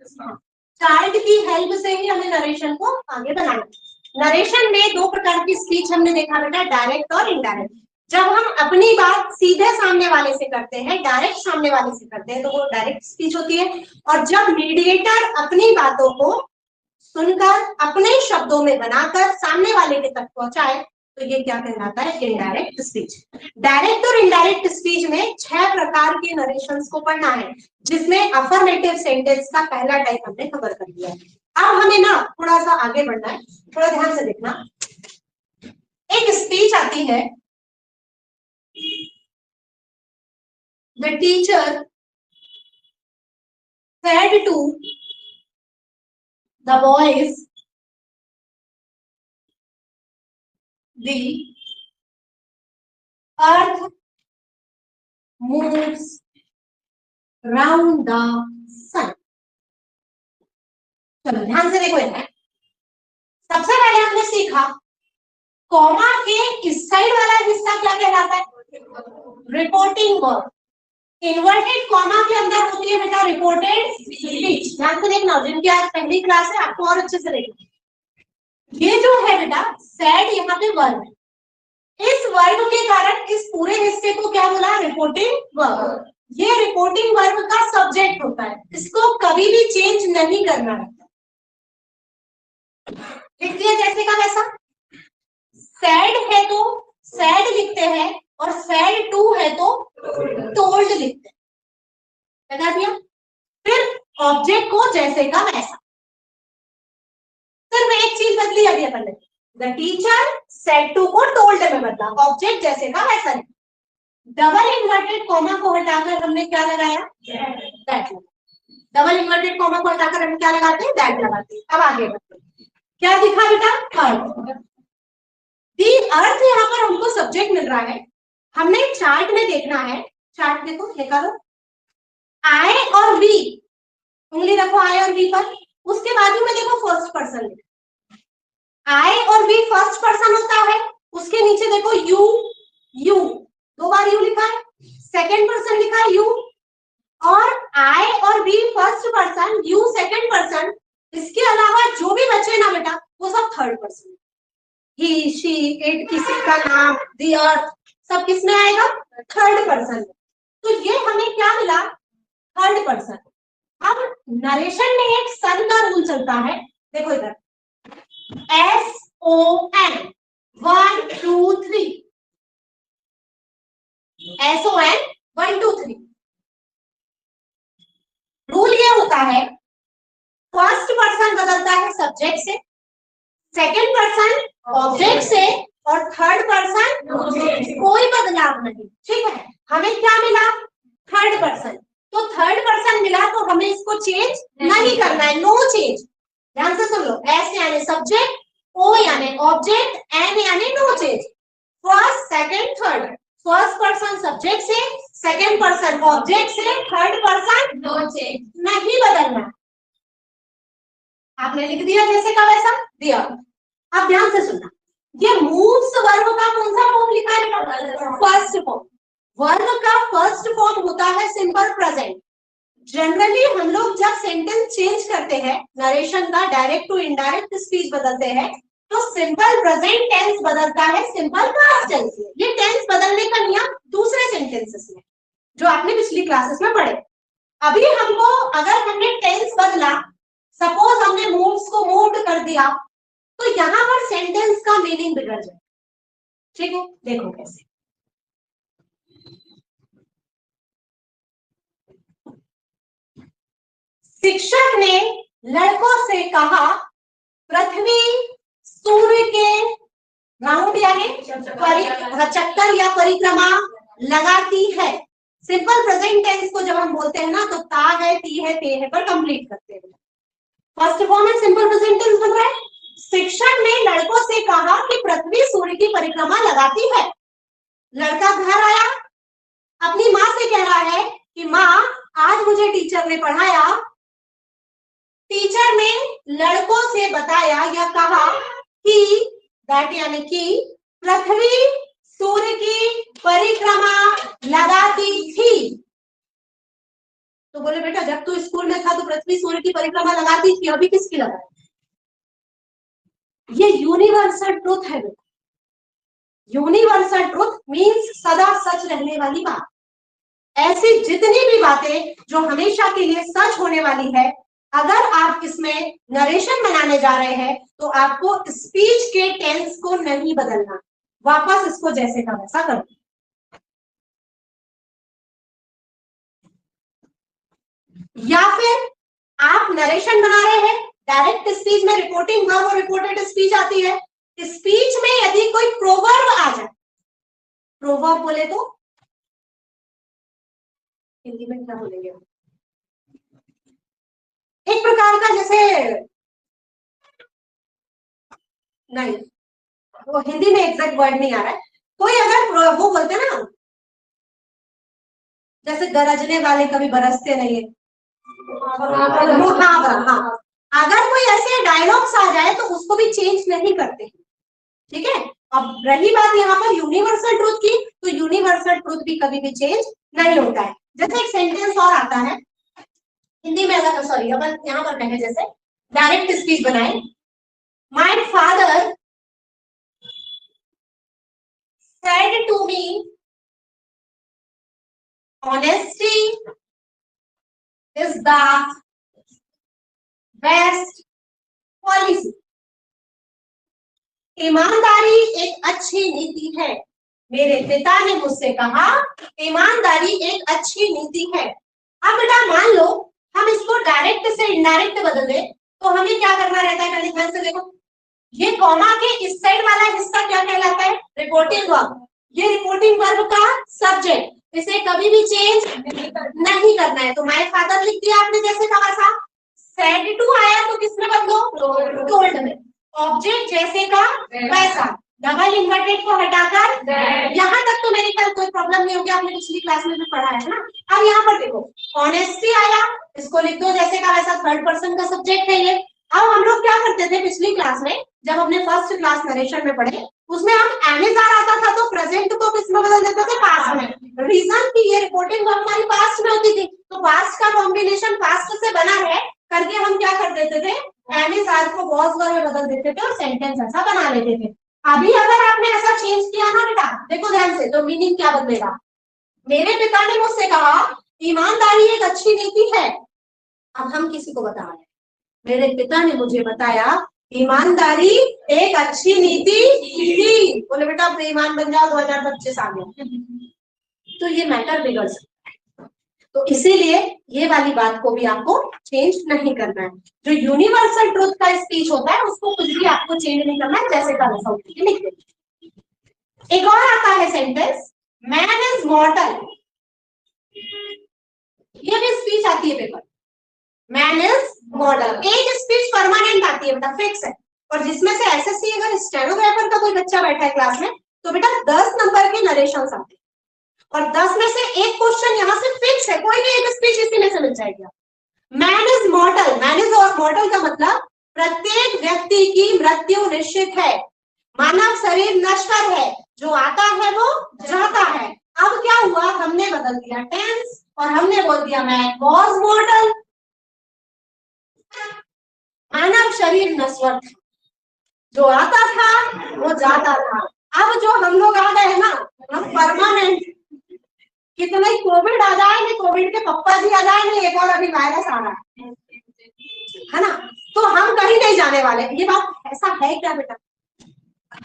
Chart की help से ही हमें नरेशन को आगे बढ़ाना। नरेशन में दो प्रकार की स्पीच हमने देखा बेटा, डायरेक्ट और इनडायरेक्ट। जब हम अपनी बात सीधे सामने वाले से करते हैं, डायरेक्ट सामने वाले से करते हैं, तो वो डायरेक्ट स्पीच होती है। और जब मीडिएटर अपनी बातों को सुनकर अपने शब्दों में बनाकर सामने वाले के तक पहुंचाए, तो ये क्या कहलाता है, इनडायरेक्ट स्पीच। डायरेक्ट और इनडायरेक्ट स्पीच में 6 प्रकार के नरेशंस को पढ़ना है, जिसमें अफर्मेटिव सेंटेंस का पहला टाइप हमने कवर कर दिया है। अब हमें ना थोड़ा सा आगे बढ़ना है, थोड़ा ध्यान से देखना। एक स्पीच आती है, the teacher said to the boys the earth moves round the sun। चलो ध्यान से देखो इधर। सबसे पहले हमने सीखा कॉमा के इस साइड वाला हिस्सा क्या कहलाता है, रिपोर्टिंग वर्ब। इन्वर्टेड कॉमा के अंदर होती है बेटा रिपोर्टेड स्पीच। ध्यान से देखना, जिनकी आज पहली क्लास है आपको और अच्छे से देखना। ये जो है बेटा सैड, यहाँ पे वर्ब है। इस वर्ब के कारण इस पूरे हिस्से को क्या बोला, रिपोर्टिंग वर्ब। ये रिपोर्टिंग वर्ब का सब्जेक्ट होता है, इसको कभी भी चेंज नहीं करना है। लिख दिया जैसे का वैसा। सैड है तो सैड लिखते हैं, और सैड टू है तो टोल्ड लिखते हैं, लगा दिया। फिर ऑब्जेक्ट को जैसे का वैसा। सिर्फ एक चीज बदली अभी अपन ने, द टीचर सेड टू को टोल्ड में बदला, ऑब्जेक्ट जैसे का वैसा है। डबल इन्वर्टेड कॉमा को हटाकर हमने क्या लगाया, दैट। डबल इन्वर्टेड कॉमा को हटाकर हम क्या लगाते हैं, दैट लगाते हैं। अब आगे बढ़ते हैं, क्या दिखा बेटा, अर्थ। दी अर्थ यहाँ पर हमको सब्जेक्ट मिल रहा है, हमने चार्ट में देखना है। चार्ट देखो, निकालो आई और वी, उंगली रखो आई और वी पर। उसके बाजू में देखो फर्स्ट पर्सन, आई और वी फर्स्ट पर्सन होता है। उसके नीचे देखो यू, यू 2 बार यू लिखा है, सेकंड पर्सन लिखा है यू। और आई और we first person, you second person. इसके अलावा जो भी बचे ना बेटा वो सब third person. He, she, it, किसी का नाम, दी अर्थ, सब किसमें आएगा, थर्ड पर्सन। तो ये हमें क्या मिला, थर्ड पर्सन। अब नरेशन में एक सन का रूल चलता है, देखो इधर SON 1 2 3, SON 1 2 3। रूल ये होता है, फर्स्ट पर्सन बदलता है सब्जेक्ट से, सेकंड पर्सन ऑब्जेक्ट से, और थर्ड पर्सन कोई बदलाव नहीं। ठीक है, हमें क्या मिला, थर्ड पर्सन। तो थर्ड पर्सन मिला तो हमें इसको चेंज नहीं करना है, नो चेंज। ध्यान से सुन लो, S यानी सब्जेक्ट, O यानी ऑब्जेक्ट, N यानी no change. First second third, first person subject से, सेकंड पर्सन ऑब्जेक्ट से, थर्ड पर्सन नो चेंज, नहीं बदलना। आपने लिख दिया जैसे का वैसा दिया। अब ध्यान से सुनना, ये मूव्स वर्ब का कौन सा फॉर्म लिखा है, फर्स्ट फॉर्म। वर्ब का फर्स्ट फॉर्म होता है सिंपल प्रेजेंट। जनरली हम लोग जब सेंटेंस चेंज करते हैं, नरेशन का डायरेक्ट टू इनडायरेक्ट स्पीच बदलते हैं, तो सिंपल प्रेजेंट टेंस बदलता है सिंपल पास्ट टेंस में। ये टेंस बदलने का नियम दूसरे सेंटेंसेस में जो आपने पिछली क्लासेस में पढ़े। अभी हमको अगर हमने टेंस बदला, सपोज हमने मूव्स को मूव्ड कर दिया, तो यहां पर सेंटेंस का मीनिंग बिगड़ जाए। ठीक है, देखो कैसे। शिक्षक ने लड़कों से कहा, पृथ्वी सूर्य के राउंड यानी चक्कर या परिक्रमा लगाती है। सिंपल प्रेजेंट टेंस को जब हम बोलते हैं ना, तो ता है, ती है, ते है पर कंप्लीट करते हैं। फर्स्ट फॉर्म में सिंपल प्रेजेंट टेंस बन रहा है। शिक्षक ने लड़कों से कहा कि पृथ्वी सूर्य की परिक्रमा लगाती है। लड़का घर आया, अपनी माँ से कह रहा है कि माँ, आज मुझे टीचर ने पढ़ाया। टीचर ने लड़कों से बताया या कहा कि, दैट यानी कि पृथ्वी सूर्य की परिक्रमा लगाती थी। तो बोले बेटा जब तू स्कूल में था तो पृथ्वी सूर्य की परिक्रमा लगाती थी, अभी किसकी लगाई? ये यूनिवर्सल ट्रूथ है बेटा। यूनिवर्सल ट्रूथ मीन्स सदा सच रहने वाली बात। ऐसी जितनी भी बातें जो हमेशा के लिए सच होने वाली है, अगर आप इसमें नरेशन बनाने जा रहे हैं तो आपको स्पीच के टेंस को नहीं बदलना, वापस इसको जैसे का वैसा कर दो। या फिर आप नरेशन बना रहे हैं, डायरेक्ट स्पीच में रिपोर्टिंग वर्ब और रिपोर्टेड स्पीच आती है। स्पीच में यदि कोई प्रोवर्ब आ जाए, प्रोवर्ब बोले तो हिंदी में क्या बोलेंगे? एक प्रकार का जैसे, नहीं वो हिंदी में एग्जैक्ट वर्ड नहीं आ रहा है, कोई अगर वो बोलते ना जैसे गरजने वाले कभी बरसते नहीं है, हाँ, अगर कोई ऐसे डायलॉग्स आ जाए तो उसको भी चेंज नहीं करते, ठीक है। अब रही बात यहाँ पर यूनिवर्सल ट्रूथ की, तो यूनिवर्सल ट्रूथ भी कभी भी चेंज नहीं होता है। जैसे एक सेंटेंस और आता है हिंदी में, अगर सॉरी अपन यहाँ पर कहें जैसे डायरेक्ट स्पीच बनाए, my father said to me honesty is the best policy। ईमानदारी एक अच्छी नीति है। मेरे पिता ने मुझसे कहा ईमानदारी एक अच्छी नीति है। अब बेटा मान लो हम इसको डायरेक्ट से इनडायरेक्ट बदल दें तो हमें क्या करना रहता है? पहले ध्यान से देखो, ये कॉमा के इस साइड वाला हिस्सा क्या कहलाता है? Reporting verb. ये रिपोर्टिंग वर्ब का सब्जेक्ट, इसे कभी भी चेंज नहीं करना है। तो माय फादर लिख दिया आपने जैसे का वैसा, सेड टू आया तो किसमें बदलो? टोल्ड में। ऑब्जेक्ट जैसे का वैसा, डबल इन्वर्टेड को हटाकर, यहाँ तक तो मेरे ख्याल कोई प्रॉब्लम नहीं होगी, आपने पिछली क्लास में भी पढ़ा है ना। अब यहाँ पर देखो ऑनेस्टी आया, इसको लिख दो जैसे का वैसा, थर्ड पर्सन का सब्जेक्ट है ये। अब हम लोग क्या करते थे पिछली क्लास में, जब हमने फर्स्ट क्लास नरेशन में पढ़े, उसमें हम एमेजार आता था तो प्रेजेंट को किसमें बदल देते थे? पास्ट में। रीजन कि ये रिपोर्टिंग वर्ब हमारी पास्ट में होती थी, तो पास्ट का कॉम्बिनेशन पास्ट से बना है करके हम क्या कर देते थे? एमेजार को वॉज वर्ब में बदल देते थे और सेंटेंस ऐसा बना लेते थे। अभी अगर आपने ऐसा चेंज किया ना बेटा, देखो ध्यान से, तो मीनिंग क्या बदलेगा? मेरे पिता ने मुझसे कहा ईमानदारी एक अच्छी नीति है। अब हम किसी को बता रहे हैं, मेरे पिता ने मुझे बताया ईमानदारी एक अच्छी नीति थी। बोले बेटा अब ईमान बन जाओ, 2025 आ गया, तो ये मैटर बिगड़ सकता है। तो इसीलिए ये वाली बात को भी आपको चेंज नहीं करना है। जो यूनिवर्सल ट्रूथ का स्पीच होता है उसको कुछ भी आपको चेंज नहीं करना है, जैसे का वैसा लिख दे। एक और आता है सेंटेंस, मैन इज मॉर्टल। ये भी स्पीच आती है पेपर, मैन इज मॉर्टल। एक स्पीच परमानेंट आती है बेटा, फिक्स है। और जिसमें से एसएससी अगर स्टेनोग्राफर का कोई बच्चा बैठा है क्लास में तो बेटा 10 नंबर के नरेशंस आते हैं और 10 में से एक क्वेश्चन यहाँ से फिक्स है, कोई भी एक स्पीच इसी में से मिल जाएगी। मैन इज मॉर्टल, मैन इज और मॉर्टल का मतलब प्रत्येक व्यक्ति की मृत्यु निश्चित है। मानव शरीर नश्वर है, जो आता है वो जाता है। अब क्या हुआ, हमने बदल दिया टेंस और हमने बोल दिया मैन वॉज मॉर्टल। मानव शरीर नश्वर था, जो आता था वो जाता था। अब जो हम लोग आ गए ना, हम परमानेंट, कितना ही कोविड आ जाए, नहीं कोविड के पप्पा जी आ जाए, नहीं एक और अभी वायरस आ रहा है ना, तो हम कहीं नहीं जाने वाले। ये बात ऐसा है क्या बेटा?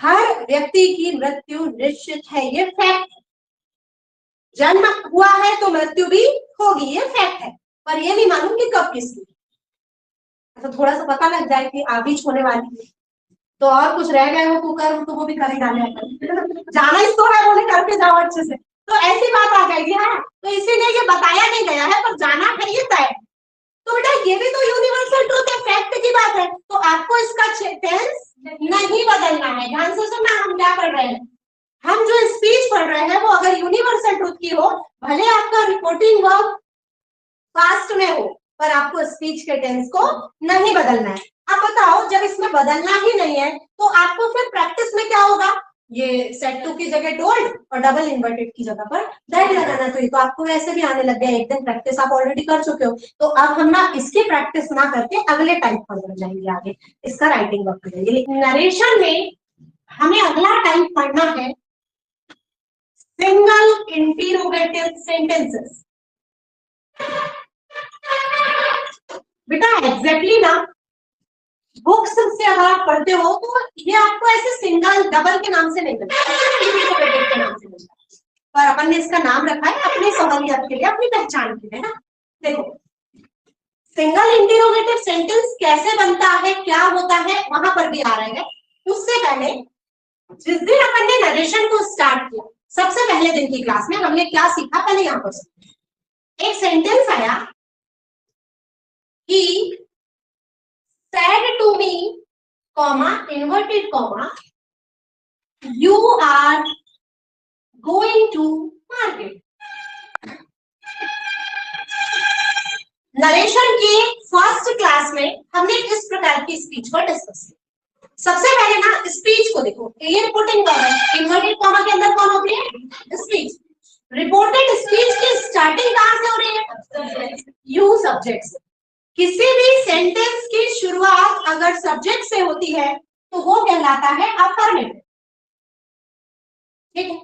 हर व्यक्ति की मृत्यु निश्चित है, ये फैक्ट। जन्म हुआ है तो मृत्यु भी होगी, ये फैक्ट है। पर ये नहीं मालूम कि कब किसकी। तो थोड़ा सा पता लग जाए कि आबिज होने वाली है तो और कुछ रह गए हो कुकर तो वो भी कर ही डाले। जाना ही तो है, बोले करके जाओ अच्छे से, तो ऐसी बात आ जाएगी। हाँ, तो इसीलिए ये बताया नहीं गया है, पर जाना है ये तय। तो बेटा ये भी तो यूनिवर्सल ट्रूथ है, फैक्ट की बात है, तो आपको इसका टेंस नहीं बदलना है। ध्यान से सुनना, हम क्या कर रहे हैं, हम जो स्पीच पढ़ रहे हैं वो अगर यूनिवर्सल ट्रूथ की हो, भले आपका रिपोर्टिंग वर्ब पास्ट में हो, पर आपको स्पीच के टेंस को नहीं बदलना है। अब बताओ, जब इसमें बदलना ही नहीं है तो आपको फिर प्रैक्टिस में क्या होगा? ये सेट टू की जगह टोल्ड और डबल इन्वर्टेड की जगह पर दैट लगाना। तो ये तो आपको वैसे भी आने लग गया, एक दिन प्रैक्टिस आप ऑलरेडी कर चुके हो। तो अब हम ना इसकी प्रैक्टिस ना करके अगले टाइप पर बढ़ जाएंगे, आगे इसका राइटिंग वर्क करेंगे। लेकिन नरेशन में हमें अगला टाइप पढ़ना है सिंगल इंटरोगेटिव सेंटेंसेस। बेटा एग्जैक्टली ना बुक्स से अगर आप पढ़ते हो तो ये आपको ऐसे सिंगल डबल के नाम से नहीं मिलता, के नाम से मिलता, पर अपन ने इसका नाम रखा है अपनी सहूलियत के लिए, अपनी पहचान के लिए ना। देखो सिंगल इंटरोगेटिव सेंटेंस कैसे बनता है, क्या होता है, वहां पर भी आ रहे हैं। उससे पहले जिस दिन अपन ने नरेशन को स्टार्ट किया, सबसे पहले दिन की क्लास में हमने क्या सीखा, पहले यहां पर एक सेंटेंस आया कि said to me, comma, inverted comma, you are going to market. Narration की फर्स्ट क्लास में हमने इस प्रकार की स्पीच को डिस्कस किया। सबसे पहले ना स्पीच को देखो, ये रिपोर्टिंग वर्ब है, इन्वर्टेड कॉमा के अंदर कौन होती है, स्पीच। रिपोर्टेड स्पीच की स्टार्टिंग कहां से हो रही है, यू सब्जेक्ट से। किसी भी सेंटेंस की शुरुआत अगर सब्जेक्ट से होती है तो वो कहलाता है अफर्मेटिव, ठीक है।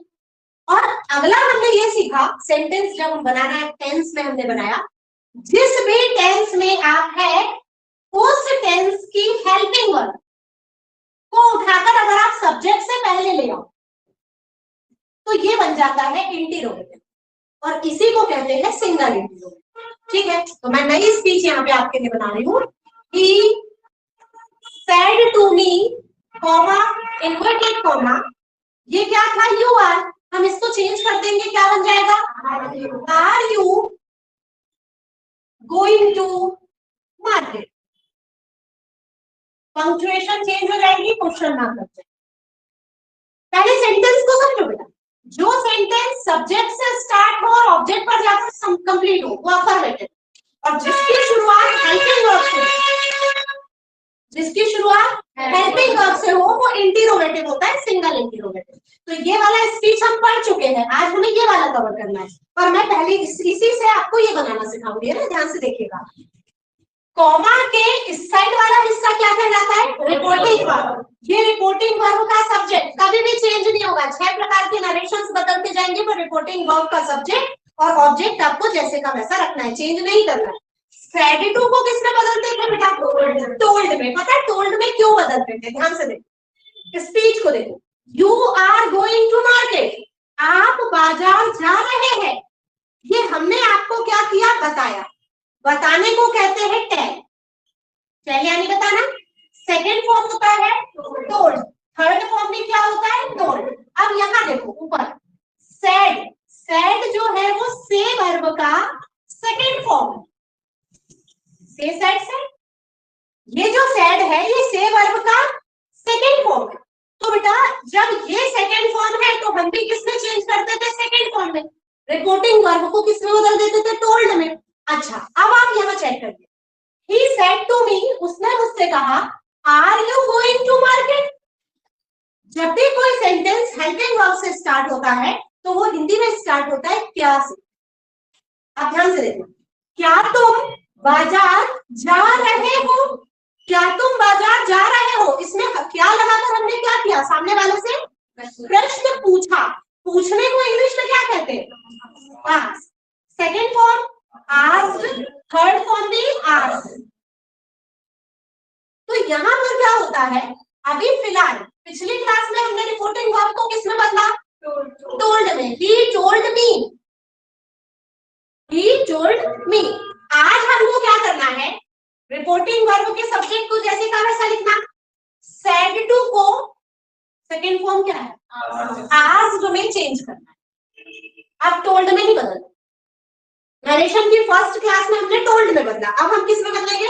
और अगला हमने ये सीखा, सेंटेंस जब हम बनाना है टेंस में हमने बनाया, जिस भी टेंस में आप है उस टेंस की हेल्पिंग वर्ब को उठाकर अगर आप सब्जेक्ट से पहले ले आओ तो ये बन जाता है इंटरोगेटिव, और इसी को कहते हैं सिंगल इंटरोगेटिव, ठीक है। तो मैं नई स्पीच यहाँ पे आपके लिए बना रही हूँ। He said to me, comma inverted comma, ये क्या था, यू आर, हम इसको चेंज कर देंगे, क्या बन जाएगा, are you going to market. Punctuation change हो जाएगी, क्वेश्चन मार्क लग जाएगा। पहले सेंटेंस को समझो बेटा, जो सेंटेंस सब्जेक्ट से स्टार्ट हो और ऑब्जेक्ट पर जाकर कंप्लीट हो वो अफर्मेटिव, और जिसकी शुरुआत हेल्पिंग वर्ब से हो वो इंटरोगेटिव होता है, सिंगल इंटरोगेटिव। तो ये वाला स्पीच हम पढ़ चुके हैं, आज हमें ये वाला कवर करना है, पर मैं पहले इसी से आपको ये बनाना सिखाऊंगी ना, ध्यान से देखिएगा। कॉमा के इस साइड वाला हिस्सा क्या कहलाता है, रिपोर्टिंग वर्ब। ये रिपोर्टिंग वर्ब का सब्जेक्ट कभी भी चेंज नहीं होगा, 6 प्रकार के नरेशंस बदलते जाएंगे, पर रिपोर्टिंग वर्ब का सब्जेक्ट और ऑब्जेक्ट आपको जैसे का वैसा रखना है, चेंज नहीं करना है। said to को किसमें बदलते थे बेटा, टोल्ड में। पता है टोल्ड में क्यों बदलते थे, ध्यान से देखो, स्पीच को देखो, you are going to market, आप बाजार जा रहे हैं, ये हमने आपको क्या किया, बताया। बताने को कहते हैं टेल, टेल यानी बताना। सेकेंड फॉर्म होता है टोल्ड, थर्ड फॉर्म में क्या होता है, टोल्ड। अब यहाँ देखो ऊपर सेड, सेड जो है वो से वर्ब का सेकेंड फॉर्म, से सेड से, ये जो सेड है ये से वर्ब का सेकेंड फॉर्म है। तो बेटा जब ये सेकेंड फॉर्म है तो हम भी किसमें चेंज करते थे, सेकेंड फॉर्म में। रिपोर्टिंग वर्ब को किसमें बदल देते थे, टोल्ड में। अच्छा अब आप यहाँ चेक करिए, ही सेड टू मी, उसने मुझसे कहा, are you going to market. जब भी कोई सेंटेंस हेल्पिंग वर्ब से स्टार्ट होता है तो वो हिंदी में स्टार्ट होता है क्या से। आप ध्यान से देखो, क्या तुम बाजार जा रहे हो, क्या तुम बाजार जा रहे हो, इसमें क्या लगाकर हमने क्या किया, सामने वाले से प्रश्न पूछा। पूछने को इंग्लिश में क्या कहते हैं, ask. Second form asked, third form भी आस्क्ड। तो यहाँ पर क्या होता है, अभी फिलहाल पिछली क्लास में हमने रिपोर्टिंग वर्ब को किसमें बदला, टोल्ड में। He told me, he told me. आज हमको क्या करना है, रिपोर्टिंग वर्ब के सब्जेक्ट को जैसे का वैसा लिखना। सेड टू को सेकेंड फॉर्म क्या है, आस्क्ड में चेंज करना है, अब टोल्ड में नहीं बदलना। नरेशन की फर्स्ट क्लास में हमने टोल्ड में बदला, अब हम किस में बदलेंगे।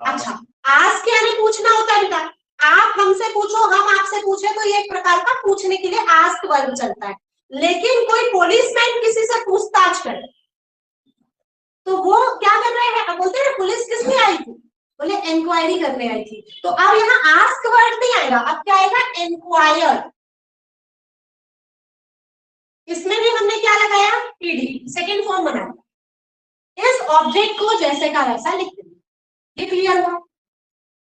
अच्छा आस्क यानी पूछना होता है बेटा, आप हमसे पूछो हम आपसे पूछे तो ये एक प्रकार का पूछने के लिए आस्क वर्ब चलता है। लेकिन कोई पुलिसमैन किसी से पूछताछ करे तो वो क्या कर रहे हैं, अब बोलते हैं पुलिस किस लिए आई थी, बोले इंक्वायरी करने आई थी। तो अब यहाँ आस्क वर्ड नहीं आएगा, अब क्या आएगा, इंक्वायर। इसमें भी हमने क्या लगाया, ईडी, सेकेंड फॉर्म बनाया। इस ऑब्जेक्ट को जैसे का वैसा लिख देंगे। ये क्लियर हुआ?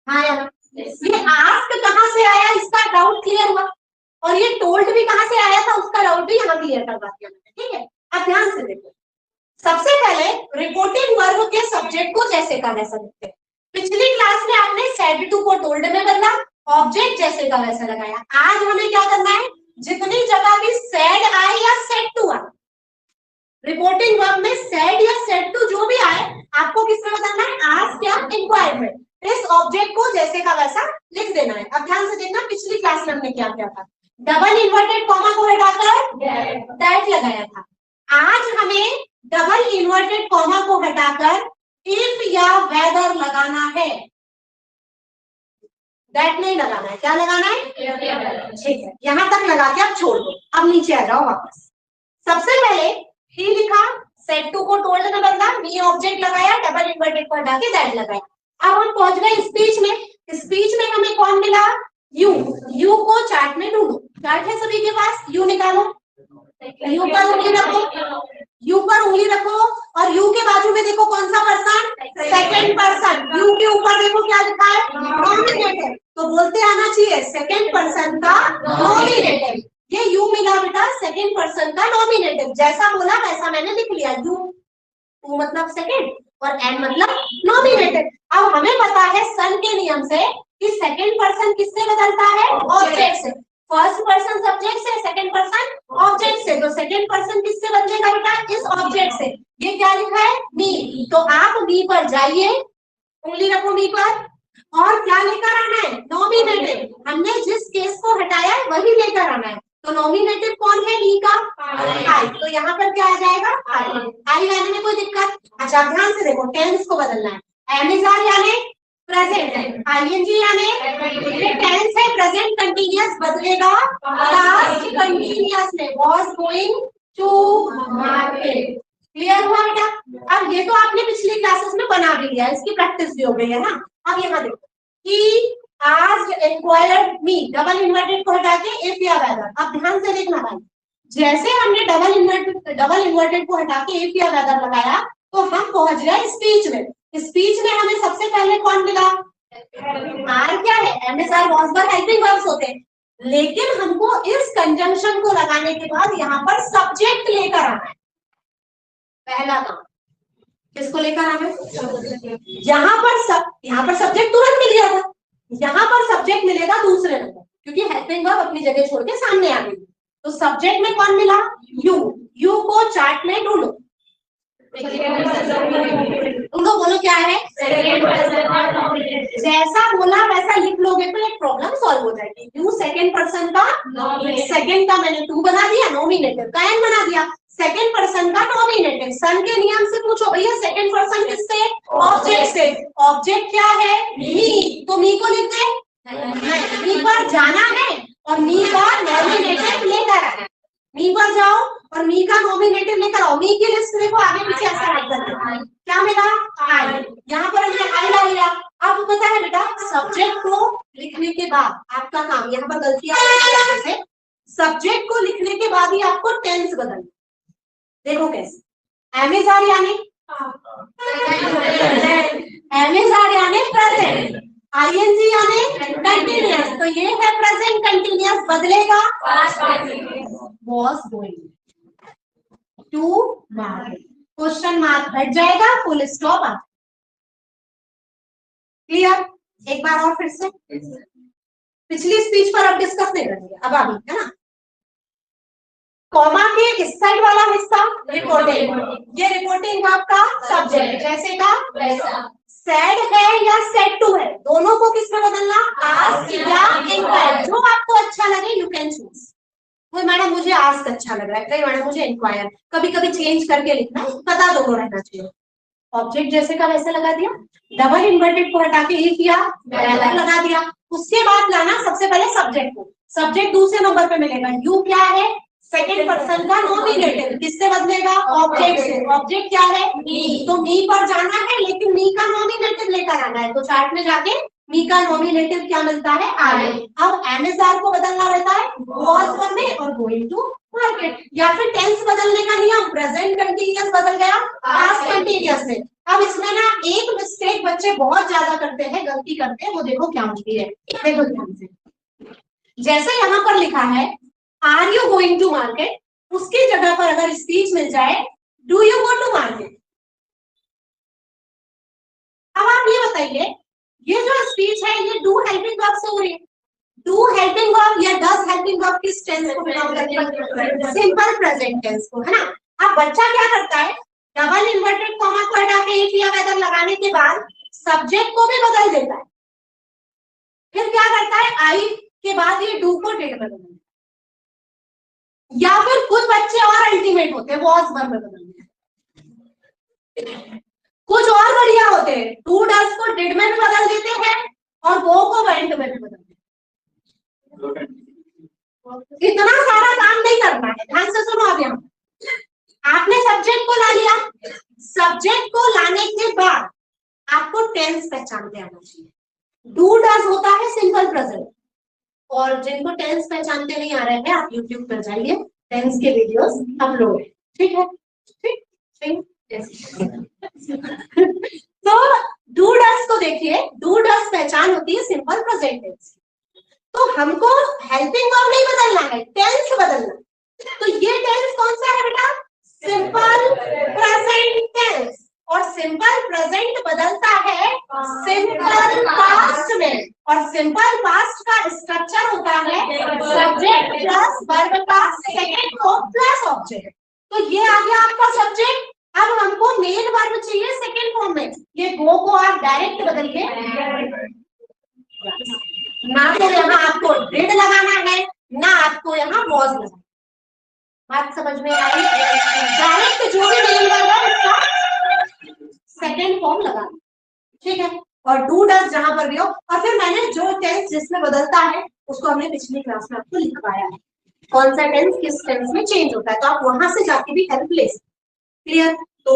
हाँ यार, ये आस्क कहाँ से आया इसका डाउट क्लियर हुआ, और ये टोल्ड भी कहाँ से आया था उसका डाउट भी यहाँ क्लियर करवा दिया मैंने। ठीक है, अब ध्यान से देखो। सबसे पहले रिपोर्टिंग वर्ब के सब्जेक्ट को जैसे का वैसा लिखते हैं। पिछली क्लास में आपने सेड टू को टोल्ड में बदला, ऑब्जेक्ट जैसे का वैसा लगाया। आज हमें क्या करना है, जितनी जगह भी सेड आए या सेड टू आए, रिपोर्टिंग वर्ब में सेड या सेड टू जो भी आए, आपको किसमें बदलना है, आस्क या इंक्वायर में। इस ऑब्जेक्ट को जैसे का वैसा लिख देना है। अब ध्यान से देखना, पिछली क्लास में हमने क्या किया था, डबल इन्वर्टेड कॉमा को हटाकर दैट लगाया था। आज हमें डबल इन्वर्टेड कॉमा को हटाकर इफ या वेदर लगाना है। दैट नहीं लगाना है, क्या लगाना है, ठीक है, यहां तक लगा के आप छोड़ दो। अब नीचे आ जाओ वापस। सबसे पहले ही लिखा, सेड टू को टोल्ड में बदला, मी ऑब्जेक्ट लगाया, डबल इन्वर्टेड को हटा के दैट लगाया। अब हम पहुंच गए स्पीच में। स्पीच में हमें कौन मिला, यू। यू को चार्ट में ढूंढो, चार्ट है सभी के पास, यू निकालो, यू पर उंगली रखो, यू पर उंगली रखो, और यू के बाजू में देखो कौन सा पर्सन, सेकंड पर्सन। यू के ऊपर देखो क्या लिखा है, नॉमिनेटिव, तो बोलते आना चाहिए सेकंड पर्सन का नॉमिनेटिव। ये यू मिला बेटा, सेकंड पर्सन का नॉमिनेटिव, जैसा बोला वैसा मैंने लिख लिया। यू मतलब सेकंड और एन मतलब नॉमिनेटिव। अब हमें पता है सन के नियम से कि सेकंड पर्सन किससे बदलता है, ऑब्जेक्ट से। फर्स्ट पर्सन सब्जेक्ट से, सेकंड पर्सन ऑब्जेक्ट से, तो सेकंड पर्सन किससे बदलेगा बेटा, इस ऑब्जेक्ट से। ये क्या लिखा है, मी, तो आप मी पर जाइए, उंगली रखो मी पर, और क्या लेकर आना है, नॉमिनेटिव। हमने जिस केस को हटाया है वही लेकर आना है। तो नॉमिनेटिव कौन है, मी का आई, तो यहाँ पर क्या आ जाएगा, आई आने में कोई दिक्कत। अच्छा ध्यान से देखो, टेंस को बदलना है। एम इज आर यानी प्रेजेंट है, आईएनजी यानी ये टेंस है, प्रेजेंट कंटीन्यूअस बदलेगा पास्ट कंटीन्यूअस में, was going to market. Clear हुआ बेटा? अब ये तो आपने पिछली क्लासेस में बना भी लिया, इसकी प्रैक्टिस भी हो गई है ना। अब यहाँ देखो कि आज इंक्वायर्ड मी, डबल इन्वर्टेड को हटा के इफ या वेदर। अब ध्यान से देखना भाई, जैसे हमने डबल इन्वर्टेड को हटा के इफ या वेदर लगाया, तो हम पहुंच गए स्पीच में। स्पीच में हमें सबसे पहले कौन मिला, आर क्या है, एमएसआर वॉज पर हेल्पिंग वर्ब्स होते हैं, लेकिन हमको इस कंजंक्शन को लगाने के बाद यहाँ पर सब्जेक्ट लेकर आना है। पहला काम किसको लेकर आना है, यहाँ पर सब्जेक्ट तुरंत मिल गया था, यहाँ पर सब्जेक्ट मिलेगा दूसरे नंबर, क्योंकि हेल्पिंग वर्ब अपनी जगह छोड़ के सामने आ गई। तो सब्जेक्ट में कौन मिला, यू। यू को चार्ट में ढूंढो, उनको बोलो क्या है, जैसा बोला वैसा लिख लोगे तो एक प्रॉब्लम सॉल्व हो जाएगी। यू सेकंड पर्सन का, सेकंड का मैंने टू बना दिया, नॉमिनेटिव का एन बना दिया, सेकंड पर्सन का नॉमिनेटिव। सन के नियम से पूछो भैया सेकंड पर्सन किससे, ऑब्जेक्ट से। ऑब्जेक्ट क्या है, मी, तो मी को लिख दे, मी पर जाना है और मी का नॉमिनेटिव लेकर आना। मी पर जाओ और मी का नॉमिनेटिव लेकर आओ। मी की लिस्ट देखो आगे पीछे ऐसा रख देते, क्या मिला, आई। यहाँ पर हमने आई ला लिया। अब पता है बेटा, सब्जेक्ट को लिखने के बाद आपका काम, यहाँ पर गलतियां से सब्जेक्ट को लिखने के बाद ही आपको टेंस बदलना। देखो कैसे, एमएसआर यानी प्रेजेंट, आईएनजी यानी कंटिन्यूअस, तो ये है प्रेजेंट कंटिन्यूअस, बदलेगा was going to market, question mark हट जाएगा, फुल स्टॉप आ। क्लियर? एक बार और फिर से, पिछली स्पीच पर अब डिस्कस नहीं करेंगे, अब अभी है ना। कॉमा के इस साइड वाला हिस्सा रिपोर्टिंग, ये रिपोर्टिंग आपका सब्जेक्ट, जैसे का वैसा। सेड है या सेड टू है, दोनों को किसमें बदलना, आस्क या इंक्वायर, जो आपको अच्छा लगे यू कैन चूज। कोई मैडम मुझे आस्क अच्छा लग रहा है, कई मैडम मुझे इंक्वायर, कभी कभी चेंज करके लिखना है, पता दोनों रहना चाहिए। ऑब्जेक्ट जैसे का वैसे लगा दिया, डबल इन्वर्टेड को हटा के इफ या वेदर लगा दिया। उसके बाद लाना सबसे पहले सब्जेक्ट को, सब्जेक्ट दूसरे नंबर पे मिलेगा। यू क्या है, सेकंड पर्सन का नॉमिनेटिव, किससे बदलेगा, ऑब्जेक्ट से। ऑब्जेक्ट क्या है, मी, तो मी पर जाना है, लेकिन मी का नॉमिनेटिव लेकर आना है, तो चार्ट में जाके मी का नॉमिनेटिव क्या मिलता है? आई। अब एमएसआर को बदलना रहता है was वर्ब में और गोइंग टू मार्केट, या फिर टेंस बदलने का नियम, प्रेजेंट कंटिन्यूअस बदल गया पास्ट कंटिन्यूअस में। अब इसमें ना एक मिस्टेक बच्चे बहुत ज्यादा करते हैं, गलती करते हैं, वो देखो क्या होती है, देखो ध्यान से। जैसे यहाँ पर लिखा है are you going to market, उसकी जगह पर अगर स्पीच मिल जाए do you go to market. अब आप ये बताइए, ये जो स्पीच है ये डू हेल्पिंग वर्ब से हो रही है, डू हेल्पिंग वर्ब या डज हेल्पिंग वर्ब किस टेंस को बिलोंग करती है? सिंपल प्रेजेंट टेंस को, है ना। अब बच्चा क्या करता है, डबल इन्वर्टेड कॉमा को हटा के इफ या वेदर लगाने के बाद सब्जेक्ट को भी बदल देता है, फिर क्या करता है आई के बाद ये डू को डेट बदल देता है, या फिर कुछ बच्चे और अल्टीमेट होते हैं, वॉज वर्ब में बदल देते हैं, कुछ और बढ़िया होते हैं, डू डज को डिड में भी बदल देते हैं और वो को वेंट में भी बदल देते हैं। इतना सारा काम नहीं करना है, ध्यान से सुनो। अब यहाँ आपने सब्जेक्ट को ला लिया, सब्जेक्ट को लाने के बाद आपको टेंस पहचानते आना चाहिए। डू डज होता है सिंपल प्रेजेंट, और जिनको टेंस पहचानते नहीं आ रहे हैं आप यूट्यूब पर जाइए, टेंस के वीडियोस अपलोड है, ठीक है, ठीक ठीक। तो डू डज को देखिए, डू डज पहचान होती है सिंपल प्रेजेंट टेंस, तो हमको हेल्पिंग वर्ब नहीं बदलना है, टेंस बदलना। तो ये टेंस कौन सा है बेटा? सिंपल प्रेजेंट टेंस, और सिंपल प्रेजेंट बदलता है सिंपल पास्ट में, और सिंपल पास्ट का स्ट्रक्चर होता है सब्जेक्ट प्लस वर्ब का सेकंड फॉर्म प्लस ऑब्जेक्ट। तो ये आ गया आपका सब्जेक्ट, अब हमको मेन वर्ब चाहिए सेकंड फॉर्म में, ये गो को आप डायरेक्ट बदलिए, ना तो यहाँ आपको डिड लगाना है ना आपको यहाँ वॉज लगाना। बात समझ में आई? डायरेक्ट जो भी मेन वर्ब है उसका सेकंड फॉर्म लगाना, ठीक है, और डू डज जहां पर भी हो। और फिर मैंने जो टेंस जिसमें बदलता है उसको हमने पिछली क्लास में आपको लिखवाया है, कौन सा टेंस किस टेंस में चेंज होता है, तो आप वहां से जाके भी हेल्प ले सकते। क्लियर? तो